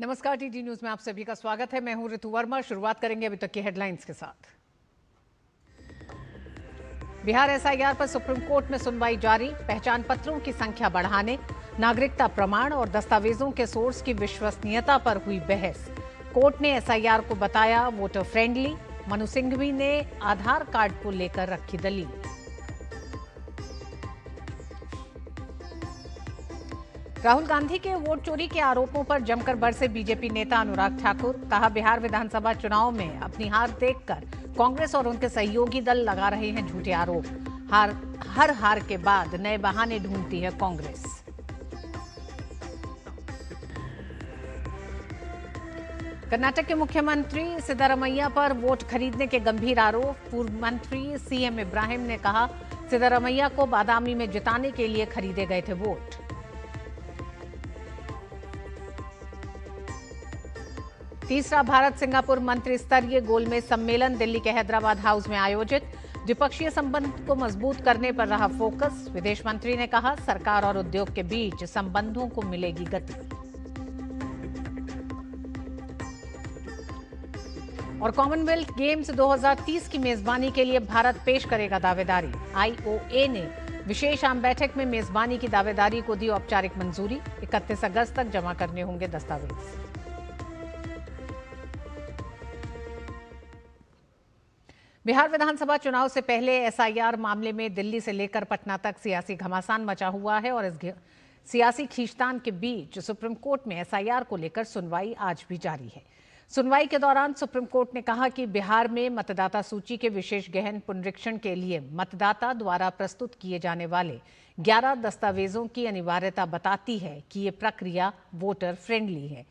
नमस्कार, TT news में आप सभी का स्वागत है। मैं हूं ऋतु वर्मा। शुरुआत करेंगे अभी तक की हेडलाइंस के साथ। बिहार एसआईआर पर सुप्रीम कोर्ट में सुनवाई जारी। पहचान पत्रों की संख्या बढ़ाने, नागरिकता प्रमाण और दस्तावेजों के सोर्स की विश्वसनीयता पर हुई बहस। कोर्ट ने एसआईआर को बताया वोटर फ्रेंडली। मनु सिंघवी ने आधार कार्ड को लेकर रखी दलील। राहुल गांधी के वोट चोरी के आरोपों पर जमकर बरसे बीजेपी नेता अनुराग ठाकुर। कहा, बिहार विधानसभा चुनाव में अपनी हार देखकर कांग्रेस और उनके सहयोगी दल लगा रहे हैं झूठे आरोप। हर हार के बाद नए बहाने ढूंढती है कांग्रेस। कर्नाटक के मुख्यमंत्री सिद्धारमैया पर वोट खरीदने के गंभीर आरोप। पूर्व मंत्री सीएम इब्राहिम ने कहा, सिद्धारमैया को बादामी में जिताने के लिए खरीदे गए थे वोट। तीसरा भारत सिंगापुर मंत्री स्तरीय गोलमेज सम्मेलन दिल्ली के हैदराबाद हाउस में आयोजित। द्विपक्षीय संबंध को मजबूत करने पर रहा फोकस। विदेश मंत्री ने कहा, सरकार और उद्योग के बीच संबंधों को मिलेगी गति। और कॉमनवेल्थ गेम्स 2030 की मेजबानी के लिए भारत पेश करेगा दावेदारी। आईओए ने विशेष आम बैठक में मेजबानी की दावेदारी को दी औपचारिक मंजूरी। 31 अगस्त तक जमा करने होंगे दस्तावेज। बिहार विधानसभा चुनाव से पहले एसआईआर मामले में दिल्ली से लेकर पटना तक सियासी घमासान मचा हुआ है और इस सियासी खींचतान के बीच सुप्रीम कोर्ट में एसआईआर को लेकर सुनवाई आज भी जारी है। सुनवाई के दौरान सुप्रीम कोर्ट ने कहा कि बिहार में मतदाता सूची के विशेष गहन पुनरीक्षण के लिए मतदाता द्वारा प्रस्तुत किए जाने वाले 11 दस्तावेजों की अनिवार्यता बताती है कि ये प्रक्रिया वोटर फ्रेंडली है।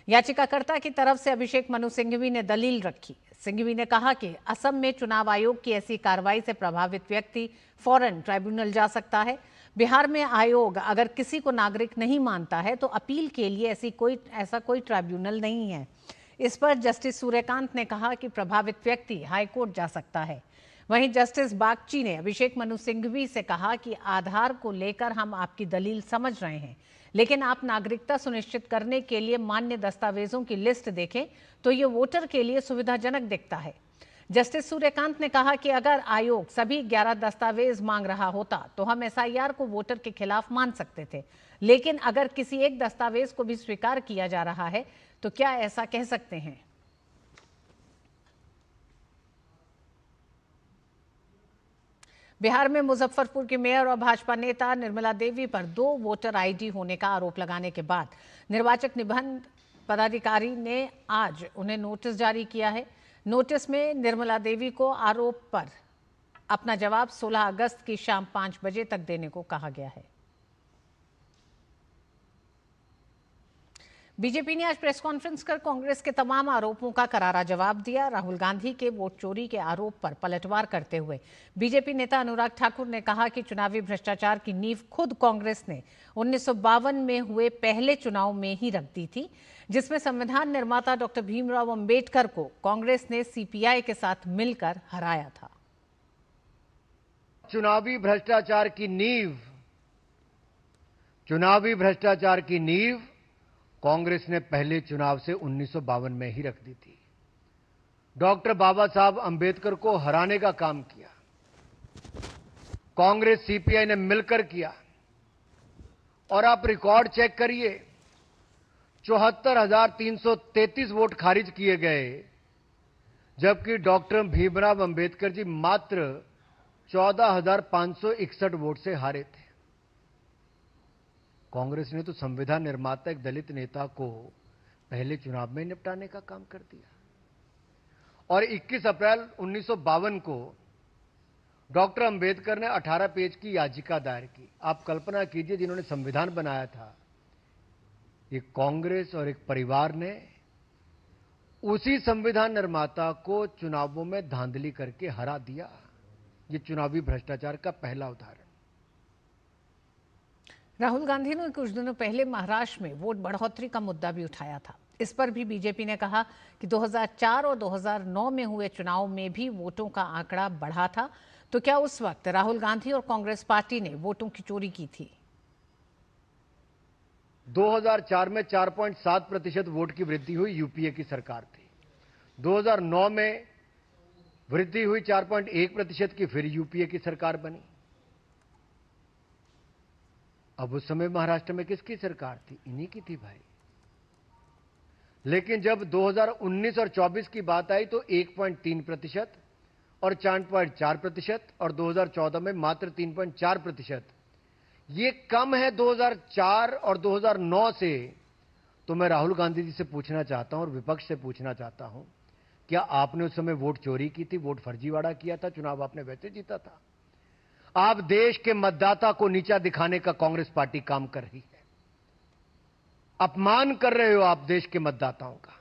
याचिकाकर्ता की तरफ से अभिषेक मनु सिंघवी ने दलील रखी। सिंघवी ने कहा कि असम में चुनाव आयोग की ऐसी कार्रवाई से प्रभावित व्यक्ति फौरन ट्राइब्यूनल जा सकता है। बिहार में आयोग अगर किसी को नागरिक नहीं मानता है तो अपील के लिए ऐसा कोई ट्राइब्यूनल नहीं है। इस पर जस्टिस सूर्यकांत ने कहा कि प्रभावित व्यक्ति हाईकोर्ट जा सकता है। वहीं जस्टिस बागची ने अभिषेक मनु सिंघवी से कहा कि आधार को लेकर हम आपकी दलील समझ रहे हैं, लेकिन आप नागरिकता सुनिश्चित करने के लिए मान्य दस्तावेजों की लिस्ट देखें तो ये वोटर के लिए सुविधाजनक दिखता है। जस्टिस सूर्यकांत ने कहा कि अगर आयोग सभी 11 दस्तावेज मांग रहा होता तो हम एसआईआर को वोटर के खिलाफ मान सकते थे, लेकिन अगर किसी एक दस्तावेज को भी स्वीकार किया जा रहा है तो क्या ऐसा कह सकते हैं? बिहार में मुजफ्फरपुर की मेयर और भाजपा नेता निर्मला देवी पर 2 वोटर आईडी होने का आरोप लगाने के बाद निर्वाचक निबंधन पदाधिकारी ने आज उन्हें नोटिस जारी किया है। नोटिस में निर्मला देवी को आरोप पर अपना जवाब 16 अगस्त की शाम 5 बजे तक देने को कहा गया है। बीजेपी ने आज प्रेस कॉन्फ्रेंस कर कांग्रेस के तमाम आरोपों का करारा जवाब दिया। राहुल गांधी के वोट चोरी के आरोप पर पलटवार करते हुए बीजेपी नेता अनुराग ठाकुर ने कहा कि चुनावी भ्रष्टाचार की नींव खुद कांग्रेस ने 1952 में हुए पहले चुनाव में ही रख दी थी, जिसमें संविधान निर्माता डॉक्टर भीमराव अंबेडकर को कांग्रेस ने सीपीआई के साथ मिलकर हराया था। चुनावी भ्रष्टाचार की नींव कांग्रेस ने पहले चुनाव से 1952 में ही रख दी थी। डॉक्टर बाबा साहब अंबेडकर को हराने का काम किया कांग्रेस सीपीआई ने मिलकर किया। और आप रिकॉर्ड चेक करिए, 74,333 वोट खारिज किए गए, जबकि डॉक्टर भीमराव अंबेडकर जी मात्र 14,561 वोट से हारे थे। कांग्रेस ने तो संविधान निर्माता एक दलित नेता को पहले चुनाव में निपटाने का काम कर दिया। और 21 अप्रैल 1952 को डॉक्टर अंबेडकर ने 18 पेज की याचिका दायर की। आप कल्पना कीजिए, जिन्होंने संविधान बनाया था, एक कांग्रेस और एक परिवार ने उसी संविधान निर्माता को चुनावों में धांधली करके हरा दिया। ये चुनावी भ्रष्टाचार का पहला उदाहरण। राहुल गांधी ने कुछ दिनों पहले महाराष्ट्र में वोट बढ़ोतरी का मुद्दा भी उठाया था। इस पर भी बीजेपी ने कहा कि 2004 और 2009 में हुए चुनाव में भी वोटों का आंकड़ा बढ़ा था, तो क्या उस वक्त राहुल गांधी और कांग्रेस पार्टी ने वोटों की चोरी की थी? 2004 में 4.7% वोट की वृद्धि हुई, यूपीए की सरकार थी। 2009 में वृद्धि हुई 4.1% की, फिर यूपीए की सरकार बनी। अब उस समय महाराष्ट्र में किसकी सरकार थी? इन्हीं की थी भाई। लेकिन जब 2019 और 24 की बात आई तो 1.3% और 4.4% और 2014 में मात्र 3.4%। ये कम है 2004 और 2009 से। तो मैं राहुल गांधी जी से पूछना चाहता हूं और विपक्ष से पूछना चाहता हूं, क्या आपने उस समय वोट चोरी की थी, वोट फर्जीवाड़ा किया था? चुनाव आपने वैसे जीता था। आप देश के मतदाता को नीचा दिखाने का कांग्रेस पार्टी काम कर रही है। अपमान कर रहे हो आप देश के मतदाताओं का।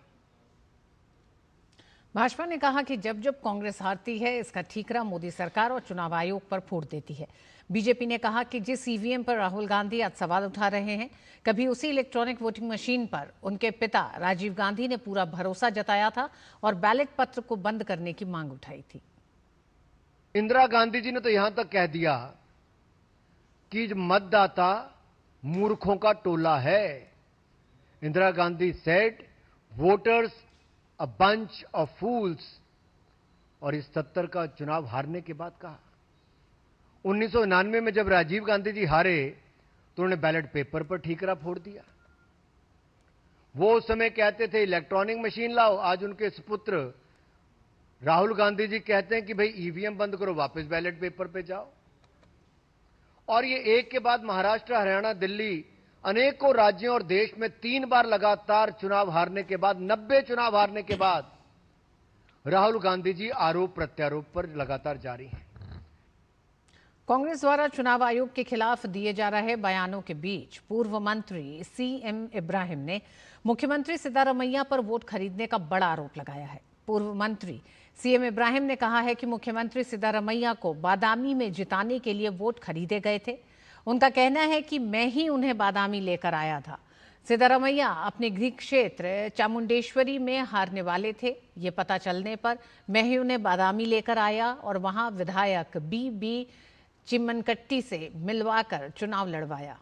भाजपा ने कहा कि जब जब कांग्रेस हारती है इसका ठीकरा मोदी सरकार और चुनाव आयोग पर फोड़ देती है। बीजेपी ने कहा कि जिस ईवीएम पर राहुल गांधी आज सवाल उठा रहे हैं, कभी उसी इलेक्ट्रॉनिक वोटिंग मशीन पर उनके पिता राजीव गांधी ने पूरा भरोसा जताया था और बैलेट पत्र को बंद करने की मांग उठाई थी। इंदिरा गांधी जी ने तो यहां तक कह दिया कि मतदाता मूर्खों का टोला है। Indira Gandhi said voters a bunch of fools. और इस 70 का चुनाव हारने के बाद कहा। 1999 में जब राजीव गांधी जी हारे तो उन्होंने बैलेट पेपर पर ठीकरा फोड़ दिया। वो उस समय कहते थे इलेक्ट्रॉनिक मशीन लाओ, आज उनके सुपुत्र राहुल गांधी जी कहते हैं कि भाई ईवीएम बंद करो, वापस बैलेट पेपर पे जाओ। और ये एक के बाद महाराष्ट्र, हरियाणा, दिल्ली, अनेकों राज्यों और देश में 3 बार लगातार चुनाव हारने के बाद, 90 चुनाव हारने के बाद राहुल गांधी जी आरोप प्रत्यारोप पर लगातार जारी हैं। कांग्रेस द्वारा चुनाव आयोग के खिलाफ दिए जा रहे बयानों के बीच पूर्व मंत्री सीएम इब्राहिम ने मुख्यमंत्री सिद्धारमैया पर वोट खरीदने का बड़ा आरोप लगाया है। पूर्व मंत्री सीएम इब्राहिम ने कहा है कि मुख्यमंत्री सिद्धारमैया को बादामी में जिताने के लिए वोट खरीदे गए थे। उनका कहना है कि मैं ही उन्हें बादामी लेकर आया था। सिद्धारमैया अपने गृह क्षेत्र चामुंडेश्वरी में हारने वाले थे। ये पता चलने पर मैं ही उन्हें बादामी लेकर आया और वहां विधायक बी चिम्मनकट्टी से मिलवाकर चुनाव लड़वाया।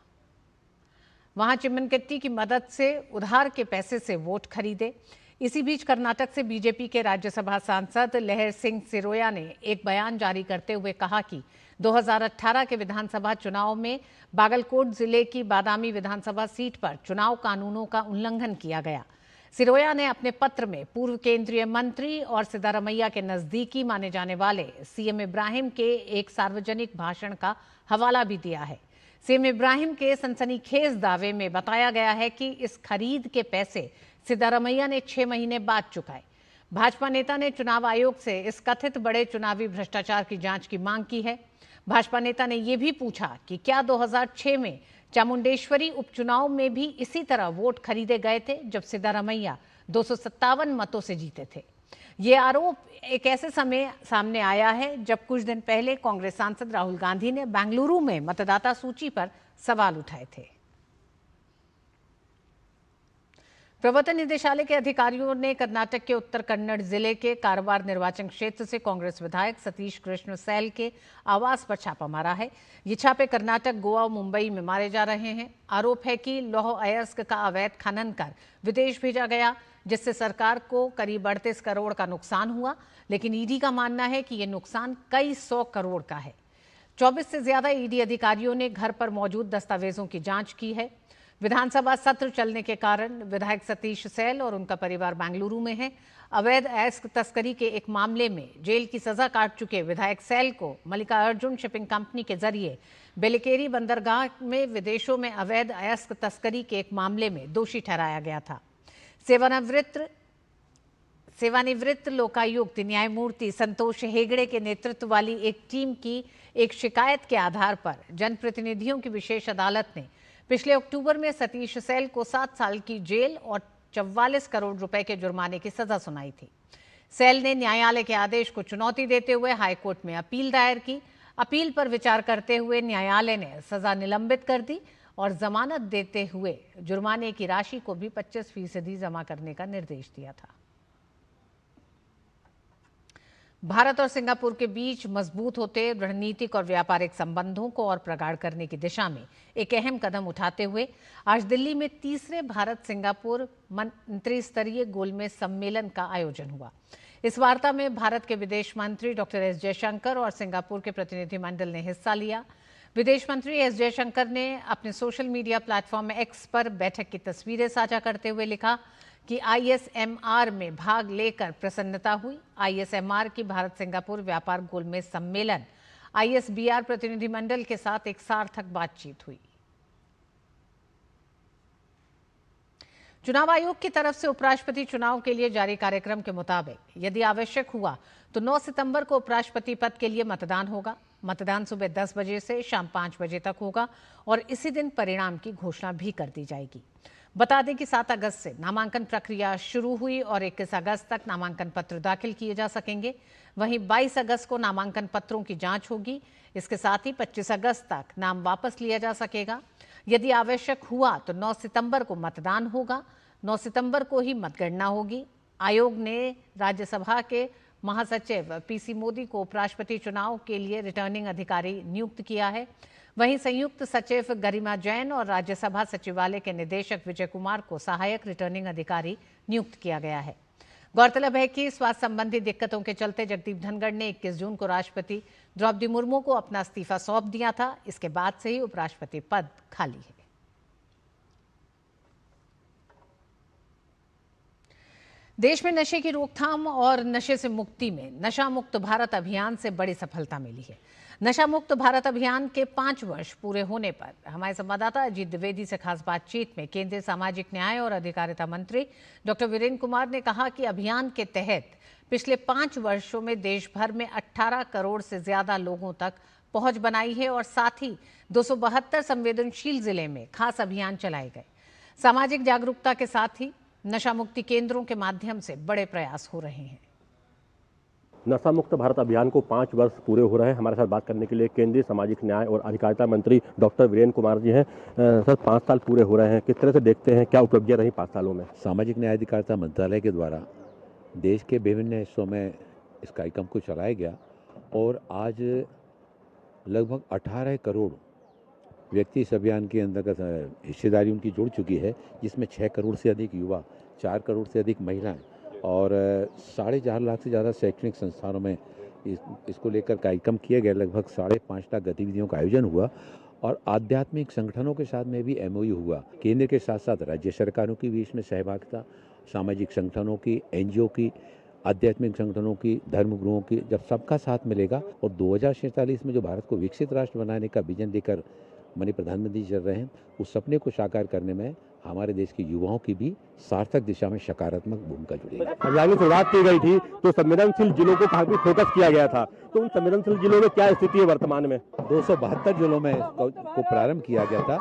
वहां चिम्मनकट्टी की मदद से उधार के पैसे से वोट खरीदे। इसी बीच कर्नाटक से बीजेपी के राज्यसभा सांसद लहर सिंह सिरोया ने एक बयान जारी करते हुए कहा कि 2018 के विधानसभा चुनाव में बागलकोट जिले की बादामी विधानसभा सीट पर चुनाव कानूनों का उल्लंघन किया गया। सिरोया ने अपने पत्र में पूर्व केंद्रीय मंत्री और सिद्धारमैया के नजदीकी माने जाने वाले सीएम इब्राहिम के एक सार्वजनिक भाषण का हवाला भी दिया है। सीएम इब्राहिम के सनसनीखेज दावे में बताया गया है कि इस खरीद के पैसे सिद्धारमैया ने 6 महीने बाद चुकाए। भाजपा नेता ने चुनाव आयोग से इस कथित बड़े चुनावी भ्रष्टाचार की जांच की मांग की है। भाजपा नेता ने यह भी पूछा कि क्या 2006 में चामुंडेश्वरी उपचुनाव में भी इसी तरह वोट खरीदे गए थे जब सिद्धारमैया 257 मतों से जीते थे। ये आरोप एक ऐसे समय सामने आया है जब कुछ दिन पहले कांग्रेस सांसद राहुल गांधी ने बेंगलुरु में मतदाता सूची पर सवाल उठाए थे। प्रवर्तन निदेशालय के अधिकारियों ने कर्नाटक के उत्तर कन्नड़ जिले के कारवार निर्वाचन क्षेत्र से कांग्रेस विधायक सतीश कृष्ण सैल के आवास पर छापा मारा है। ये छापे कर्नाटक, गोवा और मुंबई में मारे जा रहे हैं। आरोप है कि लौह अयस्क का अवैध खनन कर विदेश भेजा गया, जिससे सरकार को करीब 38 करोड़ का नुकसान हुआ। लेकिन ईडी का मानना है कि यह नुकसान कई 100 करोड़ का है। 24 से ज्यादा ईडी अधिकारियों ने घर पर मौजूद दस्तावेजों की जांच की है। विधानसभा सत्र चलने के कारण विधायक सतीश सैल और उनका परिवार बेंगलुरु में है। अवैध अयस्क तस्करी के एक मामले में जेल की सजा काट चुके विधायक सैल को मल्लिकार्जुन शिपिंग कंपनी के जरिए बेलकेरी बंदरगाह में विदेशों में अवैध अयस्क तस्करी के एक मामले में दोषी ठहराया गया था। सेवानिवृत्त लोकायुक्त न्यायमूर्ति संतोष हेगड़े के नेतृत्व वाली एक टीम की एक शिकायत के आधार पर जनप्रतिनिधियों की विशेष अदालत ने पिछले अक्टूबर में सतीश सैल को 7 साल की जेल और 44 करोड़ रुपए के जुर्माने की सजा सुनाई थी। सैल ने न्यायालय के आदेश को चुनौती देते हुए हाईकोर्ट में अपील दायर की। अपील पर विचार करते हुए न्यायालय ने सजा निलंबित कर दी और जमानत देते हुए जुर्माने की राशि को भी 25% जमा करने का निर्देश दिया था। भारत और सिंगापुर के बीच मजबूत होते रणनीतिक और व्यापारिक संबंधों को और प्रगाढ़ करने की दिशा में एक अहम कदम उठाते हुए आज दिल्ली में तीसरे भारत सिंगापुर मंत्री स्तरीय गोलमेज सम्मेलन का आयोजन हुआ। इस वार्ता में भारत के विदेश मंत्री डॉक्टर एस जयशंकर और सिंगापुर के प्रतिनिधिमंडल ने हिस्सा लिया। विदेश मंत्री एस जयशंकर ने अपने सोशल मीडिया प्लेटफॉर्म एक्स पर बैठक की तस्वीरें साझा करते हुए लिखा कि ISMR में भाग लेकर प्रसन्नता हुई। ISMR की भारत सिंगापुर व्यापार गोलमेज सम्मेलन ISBR प्रतिनिधिमंडल के साथ एक सार्थक बातचीत हुई। चुनाव आयोग की तरफ से उपराष्ट्रपति चुनाव के लिए जारी कार्यक्रम के मुताबिक यदि आवश्यक हुआ तो 9 सितंबर को उपराष्ट्रपति पद के लिए मतदान होगा। मतदान सुबह 10 बजे से शाम 5 बजे तक होगा और इसी दिन परिणाम की घोषणा भी कर दी जाएगी। बता दें कि 7 अगस्त से नामांकन प्रक्रिया शुरू हुई और 21 अगस्त तक नामांकन पत्र दाखिल किए जा सकेंगे। वहीं 22 अगस्त को नामांकन पत्रों की जांच होगी। इसके साथ ही 25 अगस्त तक नाम वापस लिया जा सकेगा। यदि आवश्यक हुआ तो 9 सितंबर को मतदान होगा। 9 सितंबर को ही मतगणना होगी। आयोग ने राज्यसभा के महासचिव PC मोदी को उपराष्ट्रपति चुनाव के लिए रिटर्निंग अधिकारी नियुक्त किया है। वहीं संयुक्त सचिव गरिमा जैन और राज्यसभा सचिवालय के निदेशक विजय कुमार को सहायक रिटर्निंग अधिकारी नियुक्त किया गया है। गौरतलब है कि स्वास्थ्य संबंधी दिक्कतों के चलते जगदीप धनखड़ ने 21 जून को राष्ट्रपति द्रौपदी मुर्मू को अपना इस्तीफा सौंप दिया था। इसके बाद से ही उपराष्ट्रपति पद खाली है। देश में नशे की रोकथाम और नशे से मुक्ति में नशा मुक्त भारत अभियान से बड़ी सफलता मिली है। नशा मुक्त भारत अभियान के 5 वर्ष पूरे होने पर हमारे संवाददाता अजीत द्विवेदी से खास बातचीत में केंद्रीय सामाजिक न्याय और अधिकारिता मंत्री डॉक्टर वीरेंद्र कुमार ने कहा कि अभियान के तहत पिछले 5 वर्षों में देश भर में 18 करोड़ से ज्यादा लोगों तक पहुंच बनाई है और साथ ही 272 संवेदनशील जिले में खास अभियान चलाए गए। सामाजिक जागरूकता के साथ ही नशा मुक्ति केंद्रों के माध्यम से बड़े प्रयास हो रहे हैं। नशा मुक्त भारत अभियान को 5 वर्ष पूरे हो रहे हैं। हमारे साथ बात करने के लिए केंद्रीय सामाजिक न्याय और अधिकारिता मंत्री डॉक्टर वीरेंद्र कुमार जी हैं। सर, 5 साल पूरे हो रहे हैं, किस तरह से देखते हैं, क्या उपलब्धियां रही 5 सालों में? सामाजिक न्याय अधिकारिता मंत्रालय के द्वारा देश के विभिन्न हिस्सों में इस कार्यक्रम को चलाया गया और आज लगभग 18 करोड़ व्यक्ति इस अभियान के अंतर्गत हिस्सेदारी उनकी जुड़ चुकी है, जिसमें 6 करोड़ से अधिक युवा, 4 करोड़ से अधिक महिलाएं और 4.5 लाख से ज़्यादा शैक्षणिक संस्थानों में इसको लेकर कार्यक्रम किए गए। लगभग 5.5 लाख गतिविधियों का आयोजन हुआ और आध्यात्मिक संगठनों के साथ में भी MOU हुआ। केंद्र के साथ साथ राज्य सरकारों की भी इसमें सहभागिता, सामाजिक संगठनों की, NGO की, आध्यात्मिक संगठनों की, धर्मगुरुओं की, जब सबका साथ मिलेगा और 2047 में जो भारत को विकसित राष्ट्र बनाने का विजन लेकर माननीय प्रधानमंत्री चल रहे हैं, उस सपने को साकार करने में हमारे देश के युवाओं की भी सार्थक दिशा में सकारात्मक भूमिका जुड़ी है। अभियान की शुरुआत की गई थी तो संवेदनशील जिलों को काफी फोकस किया गया था, तो उन संवेदनशील जिलों में क्या स्थिति है वर्तमान में? 272 जिलों में को प्रारंभ किया गया था।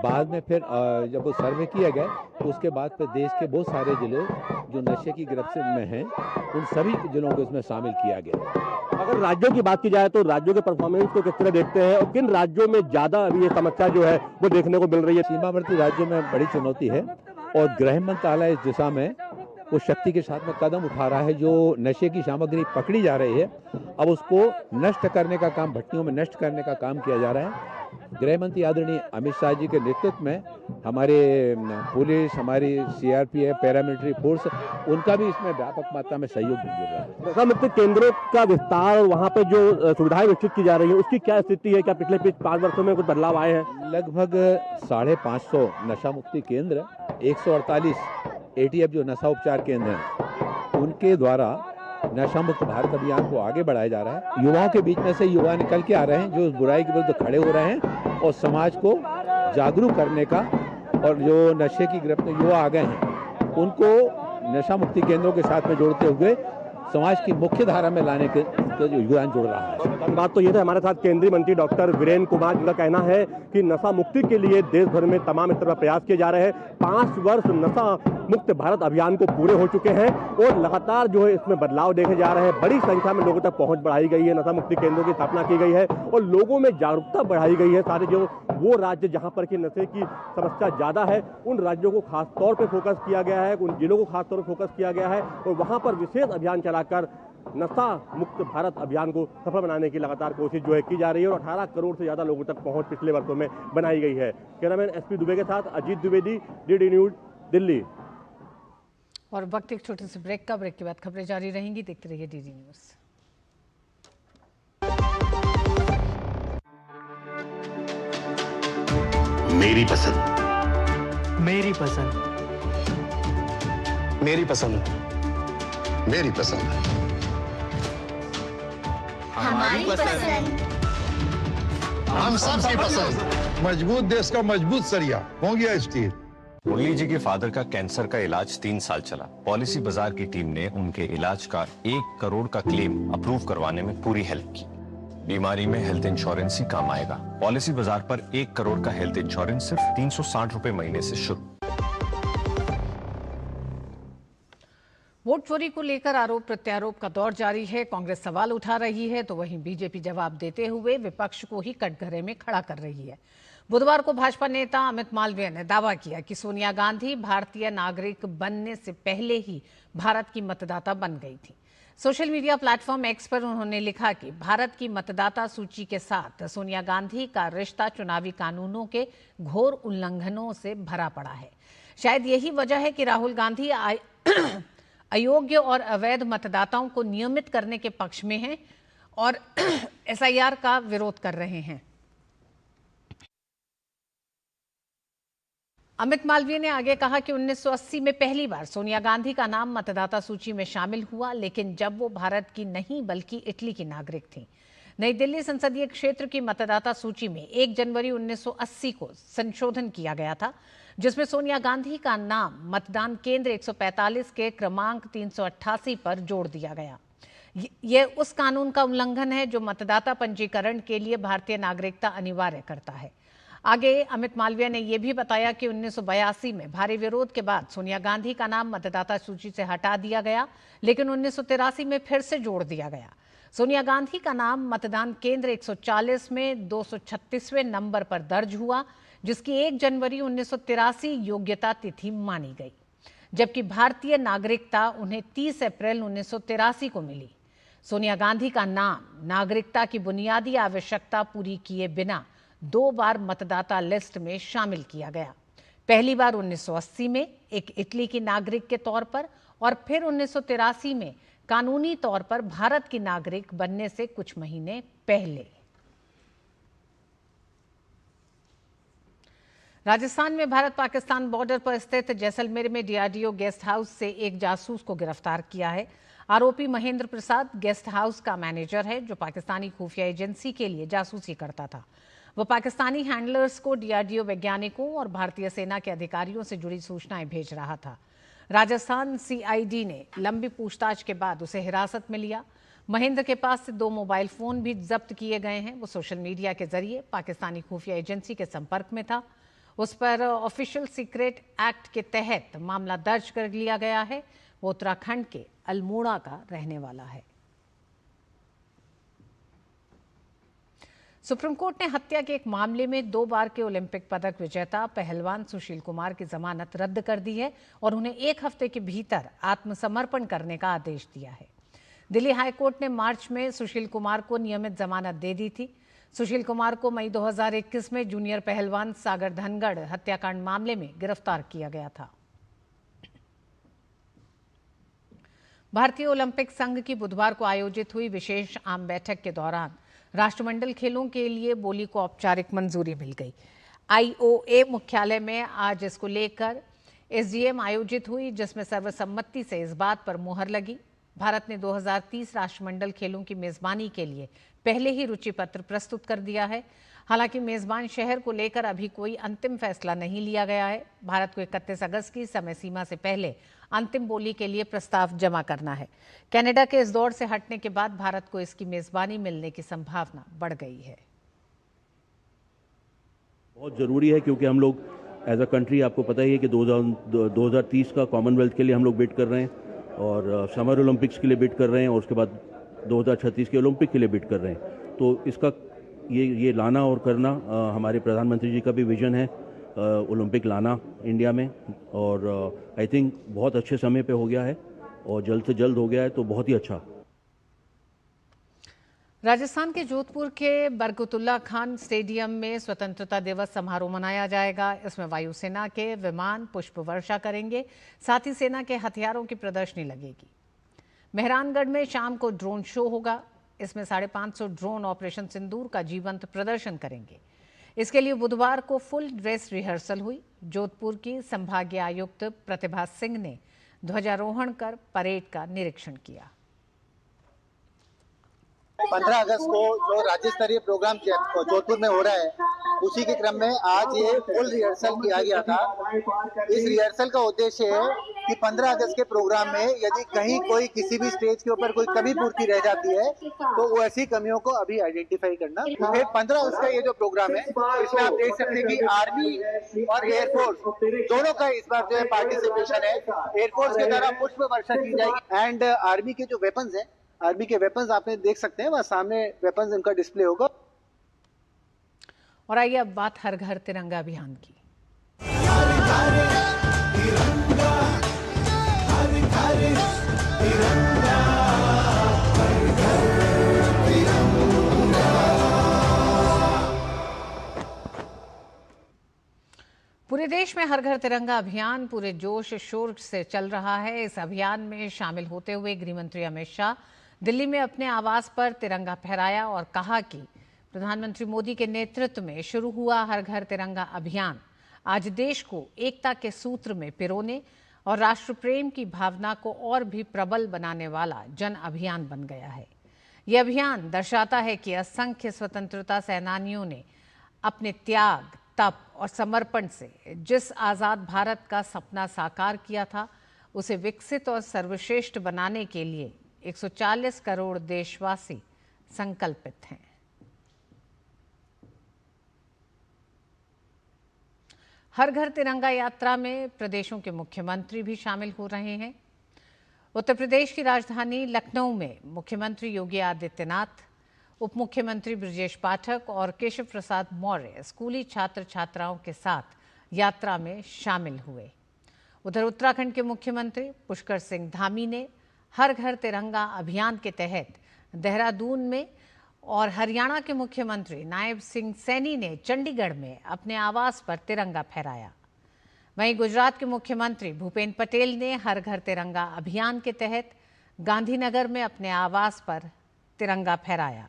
बाद में फिर जब वो सर्वे किया गया तो उसके बाद फिर देश के बहुत सारे जिले जो नशे की गिरफ्त में हैं, उन सभी जिलों को इसमें शामिल किया गया। अगर राज्यों की बात की जाए तो राज्यों के परफॉर्मेंस को किस तरह देखते हैं और किन राज्यों में ज्यादा अभी ये समस्या जो है वो देखने को मिल रही है? सीमावर्ती राज्यों में बड़ी चुनौती है और गृह मंत्रालय इस दिशा में वो शक्ति के साथ में कदम उठा रहा है। जो नशे की सामग्री पकड़ी जा रही है, अब उसको नष्ट करने का काम, भट्टियों में नष्ट करने का काम किया जा रहा है। गृह मंत्री आदरणीय अमित शाह जी के नेतृत्व में हमारे पुलिस, हमारी CRPF, पैरामिलिट्री फोर्स, उनका भी इसमें व्यापक मात्रा में सहयोग मिल रहा है। नशा मुक्त केंद्रों का विस्तार और वहाँ पे जो सुविधाएं विकसित की जा रही है उसकी क्या स्थिति है? क्या पिछले 5 वर्षों में कुछ बदलाव आए हैं? लगभग 550 नशा मुक्ति केंद्र, 148 ATF जो नशा उपचार केंद्र हैं, उनके द्वारा नशा मुक्त भारत अभियान को आगे बढ़ाया जा रहा है। युवाओं के बीच में से युवा निकल के आ रहे हैं जो उस बुराई के विरुद्ध खड़े हो रहे हैं और समाज को जागरूक करने का, और जो नशे की गिरफ्त में युवा आ गए हैं उनको नशा मुक्ति केंद्रों के साथ में जोड़ते हुए समाज की मुख्य धारा में लाने के योगदान जोड़ रहा है। बात तो ये है, हमारे साथ केंद्रीय मंत्री डॉक्टर वीरेंद्र कुमार जी का कहना है कि नशा मुक्ति के लिए देश भर में तमाम स्तर पर प्रयास किए जा रहे हैं। 5 वर्ष नशा मुक्त भारत अभियान को पूरे हो चुके हैं और लगातार जो है इसमें बदलाव देखे जा रहे हैं। बड़ी संख्या में लोगों तक पहुंच बढ़ाई गई है, नशा मुक्ति केंद्रों की स्थापना की गई है और लोगों में जागरूकता बढ़ाई गई है। सारे जो वो राज्य जहां पर कि नशे की समस्या ज्यादा है, उन राज्यों को खास तौर पर फोकस किया गया है, उन जिलों को खास तौर पर फोकस किया गया है और वहां पर विशेष अभियान चलाकर नशा मुक्त भारत अभियान को सफल बनाने की लगातार कोशिश जो है की जा रही है और 18 करोड़ से ज़्यादा लोगों तक पहुंच पिछले वर्षों में बनाई गई है। कैमरामैन एसपी दुबे के साथ अजीत द्विवेदी, डीडी न्यूज, दिल्ली। और वक्त एक छोटे से ब्रेक का, ब्रेक के बाद खबरें जारी रहेंगी। देखते रहिए डीडी न्यूज। मेरी पसंद, मेरी पसंद, मेरी पसंद, मेरी पसंद, हमारी पसंद, हम सबकी पसंद। मजबूत देश का मजबूत सरिया हो गया स्टील। मुरली जी के फादर का कैंसर का इलाज 3 साल चला। पॉलिसी बाजार की टीम ने उनके इलाज का 1 करोड़ का क्लेम अप्रूव करवाने में पूरी हेल्प की। बीमारी में हेल्थ इंश्योरेंस ही काम आएगा। पॉलिसी बाजार पर 1 करोड़ का हेल्थ इंश्योरेंस सिर्फ 360 रुपए महीने से शुरू। वोट चोरी को लेकर आरोप प्रत्यारोप का दौर जारी है। कांग्रेस सवाल उठा रही है तो वहीं बीजेपी जवाब देते हुए विपक्ष को ही कटघरे में खड़ा कर रही है। बुधवार को भाजपा नेता अमित मालवीय ने दावा किया कि सोनिया गांधी भारतीय नागरिक बनने से पहले ही भारत की मतदाता बन गई थी। सोशल मीडिया प्लेटफॉर्म एक्स पर उन्होंने लिखा कि भारत की मतदाता सूची के साथ सोनिया गांधी का रिश्ता चुनावी कानूनों के घोर उल्लंघनों से भरा पड़ा है। शायद यही वजह है कि राहुल गांधी अयोग्य और अवैध मतदाताओं को नियमित करने के पक्ष में हैं और एसआईआर का विरोध कर रहे हैं। अमित मालवीय ने आगे कहा कि 1980 में पहली बार सोनिया गांधी का नाम मतदाता सूची में शामिल हुआ, लेकिन जब वो भारत की नहीं बल्कि इटली की नागरिक थी। नई दिल्ली संसदीय क्षेत्र की मतदाता सूची में 1 जनवरी 1980 को संशोधन किया गया था, जिसमें सोनिया गांधी का नाम मतदान केंद्र 145 के क्रमांक 388 पर जोड़ दिया गया। यह उस कानून का उल्लंघन है जो मतदाता पंजीकरण के लिए भारतीय नागरिकता अनिवार्य करता है। आगे अमित मालवीय ने यह भी बताया कि 1982 में भारी विरोध के बाद सोनिया गांधी का नाम मतदाता सूची से हटा दिया गया, लेकिन 1983 में फिर से जोड़ दिया गया। सोनिया गांधी का नाम मतदान केंद्र 140 में 236वें नंबर पर दर्ज हुआ, जिसकी 1 जनवरी 1983 योग्यता तिथि मानी गई, जबकि भारतीय नागरिकता उन्हें 30 अप्रैल 1983 को मिली। सोनिया गांधी का नाम नागरिकता की बुनियादी आवश्यकता पूरी किए बिना 2 बार मतदाता लिस्ट में शामिल किया गया। पहली बार 1980 में एक इटली की नागरिक के तौर पर और फिर 1983 में कानूनी तौर पर भारत की नागरिक बनने से कुछ महीने पहले। राजस्थान में भारत पाकिस्तान बॉर्डर पर स्थित जैसलमेर में डीआरडीओ गेस्ट हाउस से एक जासूस को गिरफ्तार किया है। आरोपी महेंद्र प्रसाद गेस्ट हाउस का मैनेजर है, जो पाकिस्तानी खुफिया एजेंसी के लिए जासूसी करता था। वह पाकिस्तानी हैंडलर्स को डीआरडीओ वैज्ञानिकों और भारतीय सेना के अधिकारियों से जुड़ी सूचनाएं भेज रहा था। राजस्थान सीआईडी ने लंबी पूछताछ के बाद उसे हिरासत में लिया। महेंद्र के पास से 2 मोबाइल फोन भी जब्त किए गए हैं। वो सोशल मीडिया के जरिए पाकिस्तानी खुफिया एजेंसी के संपर्क में था। उस पर ऑफिशियल सीक्रेट एक्ट के तहत मामला दर्ज कर लिया गया है। वो उत्तराखंड के अल्मोड़ा का रहने वाला है। सुप्रीम कोर्ट ने हत्या के एक मामले में 2 बार के ओलंपिक पदक विजेता पहलवान सुशील कुमार की जमानत रद्द कर दी है और उन्हें 1 हफ्ते के भीतर आत्मसमर्पण करने का आदेश दिया है। दिल्ली हाईकोर्ट ने मार्च में सुशील कुमार को नियमित जमानत दे दी थी। सुशील कुमार को मई 2021 में जूनियर पहलवान सागर धनगढ़ हत्याकांड मामले में गिरफ्तार किया गया था। भारतीय ओलंपिक संघ की बुधवार को आयोजित हुई विशेष आम बैठक के दौरान राष्ट्रमंडल खेलों के लिए बोली को औपचारिक मंजूरी मिल गई। आईओए मुख्यालय में आज इसको लेकर एसडीएम आयोजित हुई, जिसमें सर्वसम्मति से इस बात पर मुहर लगी। भारत ने 2030 राष्ट्रमंडल खेलों की मेजबानी के लिए पहले ही रुचि पत्र प्रस्तुत कर दिया है। हालांकि मेजबान शहर को लेकर अभी कोई अंतिम फैसला नहीं लिया गया है। भारत को 31 अगस्त की समय सीमा से पहले अंतिम बोली के लिए प्रस्ताव जमा करना है। कनाडा के इस दौर से हटने के बाद भारत को इसकी मेजबानी मिलने की संभावना बढ़ गई है। बहुत ज़रूरी है क्योंकि हम लोग एज अ कंट्री, आपको पता ही है कि 2030 का कॉमनवेल्थ के लिए हम लोग बिड कर रहे हैं और समर ओलंपिक्स के लिए बिड कर रहे हैं और उसके बाद 2036 के ओलंपिक के लिए बिड कर रहे हैं। तो इसका ये लाना और करना हमारे प्रधानमंत्री जी का भी विजन है, ओलंपिक लाना इंडिया में। और आई थिंक बहुत अच्छे समय पे हो गया है और जल्द से जल्द हो गया है तो बहुत ही अच्छा। राजस्थान के जोधपुर के बरकतुल्ला खान स्टेडियम में स्वतंत्रता दिवस समारोह मनाया जाएगा। इसमें वायुसेना के विमान पुष्प वर्षा करेंगे, साथ ही सेना के हथियारों की प्रदर्शनी लगेगी। मेहरानगढ़ में शाम को ड्रोन शो होगा। इसमें 550 ड्रोन ऑपरेशन सिंदूर का जीवंत प्रदर्शन करेंगे। इसके लिए बुधवार को फुल ड्रेस रिहर्सल हुई। जोधपुर की संभागीय आयुक्त प्रतिभा सिंह ने ध्वजारोहण कर परेड का निरीक्षण किया। 15 अगस्त को जो राज्य स्तरीय प्रोग्राम जोधपुर में हो रहा है, उसी के क्रम में आज ये फुल रिहर्सल किया गया था। इस रिहर्सल का उद्देश्य है कि 15 अगस्त के प्रोग्राम में यदि कहीं कोई किसी भी स्टेज के ऊपर कोई कमी पूर्ति रह जाती है तो वो ऐसी कमियों को अभी आइडेंटिफाई करना। फिर 15 अगस्त का ये जो प्रोग्राम है, इसमें आप देख सकते हैं कि आर्मी और एयरफोर्स दोनों का इस बार जो है पार्टिसिपेशन है। एयरफोर्स के द्वारा पुष्प वर्षा की जाएगी एंड आर्मी के जो वेपन्स है, आर्मी के वेपन्स आपने देख सकते हैं, वहां सामने वेपन्स इनका डिस्प्ले होगा। और आइए अब बात हर घर तिरंगा अभियान की। पूरे देश में हर घर तिरंगा अभियान पूरे जोश शोर से चल रहा है। इस अभियान में शामिल होते हुए गृह मंत्री अमित शाह दिल्ली में अपने आवास पर तिरंगा फहराया और कहा कि प्रधानमंत्री मोदी के नेतृत्व में शुरू हुआ हर घर तिरंगा अभियान आज देश को एकता के सूत्र में पिरोने और राष्ट्र प्रेम की भावना को और भी प्रबल बनाने वाला जन अभियान बन गया है। यह अभियान दर्शाता है कि असंख्य स्वतंत्रता सेनानियों ने अपने त्याग, तप और समर्पण से जिस आज़ाद भारत का सपना साकार किया था, उसे विकसित और सर्वश्रेष्ठ बनाने के लिए 140 करोड़ देशवासी संकल्पित हैं। हर घर तिरंगा यात्रा में प्रदेशों के मुख्यमंत्री भी शामिल हो रहे हैं। उत्तर प्रदेश की राजधानी लखनऊ में मुख्यमंत्री योगी आदित्यनाथ, उप मुख्यमंत्री ब्रजेश पाठक और केशव प्रसाद मौर्य स्कूली छात्र छात्राओं के साथ यात्रा में शामिल हुए। उधर उत्तराखंड के मुख्यमंत्री पुष्कर सिंह धामी ने हर घर तिरंगा अभियान के तहत देहरादून में और हरियाणा के मुख्यमंत्री नायब सिंह सैनी ने चंडीगढ़ में अपने आवास पर तिरंगा फहराया। वहीं गुजरात के मुख्यमंत्री भूपेन्द्र पटेल ने हर घर तिरंगा अभियान के तहत गांधीनगर में अपने आवास पर तिरंगा फहराया।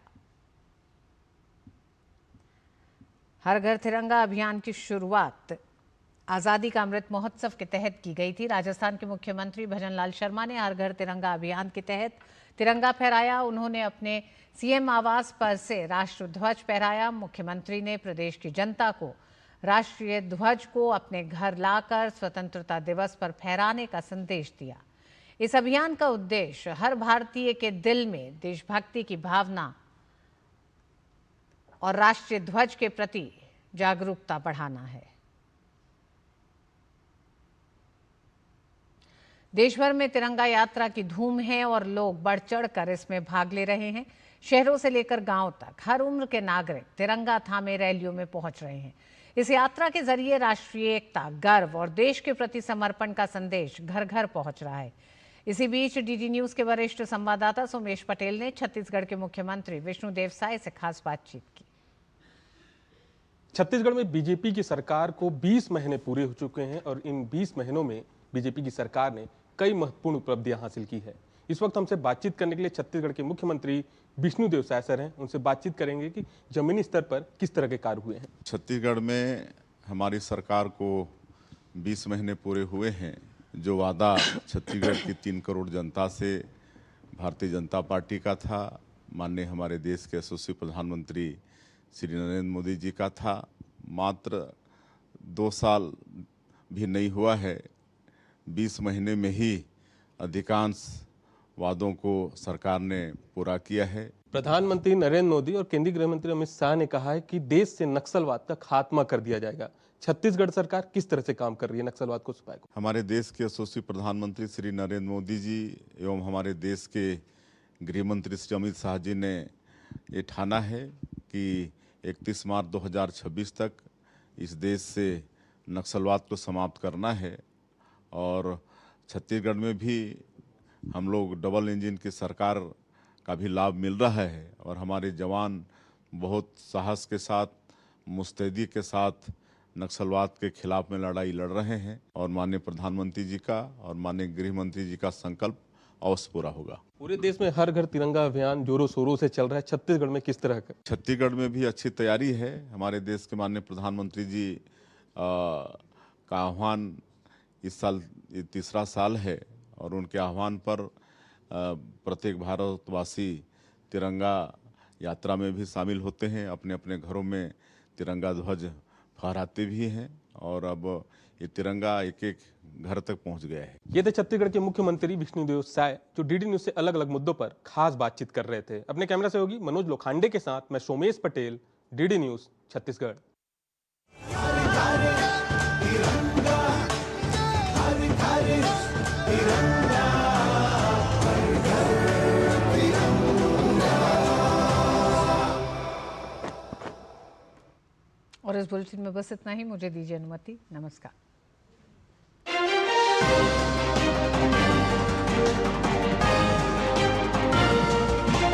हर घर तिरंगा अभियान की शुरुआत आज़ादी का अमृत महोत्सव के तहत की गई थी। राजस्थान के मुख्यमंत्री भजनलाल शर्मा ने हर घर तिरंगा अभियान के तहत तिरंगा फहराया। उन्होंने अपने सीएम आवास पर से राष्ट्र ध्वज फहराया। मुख्यमंत्री ने प्रदेश की जनता को राष्ट्रीय ध्वज को अपने घर लाकर स्वतंत्रता दिवस पर फहराने का संदेश दिया। इस अभियान का उद्देश्य हर भारतीय के दिल में देशभक्ति की भावना और राष्ट्रीय ध्वज के प्रति जागरूकता बढ़ाना है। देश भर में तिरंगा यात्रा की धूम है और लोग बढ़ चढ़कर इसमें भाग ले रहे हैं। शहरों से लेकर गांव तक हर उम्र के नागरिक तिरंगा थामे रैलियों में पहुंच रहे हैं। इस यात्रा के जरिए राष्ट्रीय एकता, गर्व और देश के प्रति समर्पण का संदेश घर घर पहुंच रहा है। इसी बीच डीडी न्यूज के वरिष्ठ संवाददाता सोमेश पटेल ने छत्तीसगढ़ के मुख्यमंत्री विष्णुदेव साय से खास बातचीत की। छत्तीसगढ़ में बीजेपी की सरकार को 20 महीने पूरे हो चुके हैं और इन 20 महीनों में बीजेपी की सरकार ने कई महत्वपूर्ण उपलब्धियां हासिल की है। इस वक्त हमसे बातचीत करने के लिए छत्तीसगढ़ के मुख्यमंत्री विष्णुदेव साय सर हैं। उनसे बातचीत करेंगे कि जमीनी स्तर पर किस तरह के कार्य हुए हैं। छत्तीसगढ़ में हमारी सरकार को 20 महीने पूरे हुए हैं। जो वादा छत्तीसगढ़ की 3 करोड़ जनता से भारतीय जनता पार्टी का था, माननीय हमारे देश के यशस्वी प्रधानमंत्री श्री नरेंद्र मोदी जी का था, मात्र 2 साल भी नहीं हुआ है, 20 महीने में ही अधिकांश वादों को सरकार ने पूरा किया है। प्रधानमंत्री नरेंद्र मोदी और केंद्रीय गृह मंत्री अमित शाह ने कहा है कि देश से नक्सलवाद का खात्मा कर दिया जाएगा। छत्तीसगढ़ सरकार किस तरह से काम कर रही है नक्सलवाद को छुपाए? हमारे देश के यशस्वी प्रधानमंत्री श्री नरेंद्र मोदी जी एवं हमारे देश के गृह मंत्री श्री अमित शाह जी ने ये ठाना है कि 31 मार्च 2026 तक इस देश से नक्सलवाद को समाप्त करना है। और छत्तीसगढ़ में भी हम लोग डबल इंजन की सरकार का भी लाभ मिल रहा है और हमारे जवान बहुत साहस के साथ, मुस्तैदी के साथ नक्सलवाद के खिलाफ में लड़ाई लड़ रहे हैं और माननीय प्रधानमंत्री जी का और माननीय गृह मंत्री जी का संकल्प अवश्य पूरा होगा। पूरे देश में हर घर तिरंगा अभियान जोरों शोरों से चल रहा है, छत्तीसगढ़ में किस तरह का? छत्तीसगढ़ में भी अच्छी तैयारी है। हमारे देश के माननीय प्रधानमंत्री जी का आह्वान, इस साल ये तीसरा साल है और उनके आह्वान पर प्रत्येक भारतवासी तिरंगा यात्रा में भी शामिल होते हैं, अपने अपने घरों में तिरंगा ध्वज फहराते भी हैं और अब ये तिरंगा एक एक घर तक पहुंच गया है। ये थे छत्तीसगढ़ के मुख्यमंत्री विष्णुदेव साय, जो डीडी न्यूज से अलग अलग मुद्दों पर खास बातचीत कर रहे थे। अपने कैमरा सहयोगी मनोज लोखंडे के साथ मैं सोमेश पटेल, डीडी न्यूज छत्तीसगढ़। और इस बुलेटिन में बस इतना ही। मुझे दीजिए अनुमति। नमस्कार।